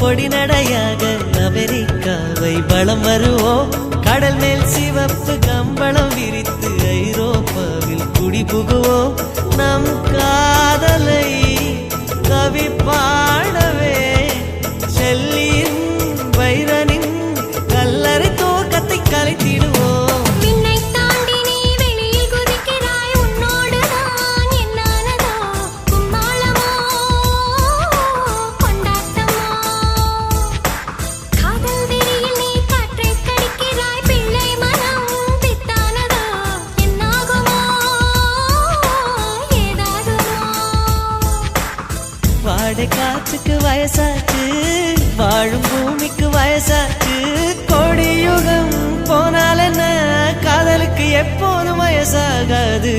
பொடி நடையாக அமெரிக்காவை வலம் வருவோம். கடல் மேல் சிவப்பு கம்பளம் விரித்து ஐரோப்பாவில் குடி புகுவோம். நம் காதலை கவி பாடவே செல்லியின் வைரனின் கல்லறை தோக்கத்தை கலைத்திடுவோம். வாடை காற்றுக்கு வயசாச்சு, வாழும் பூமிக்கு வயசாச்சு. கொடியுகம் போனால் என்ன, காதலுக்கு எப்போதும் வயசாகாது.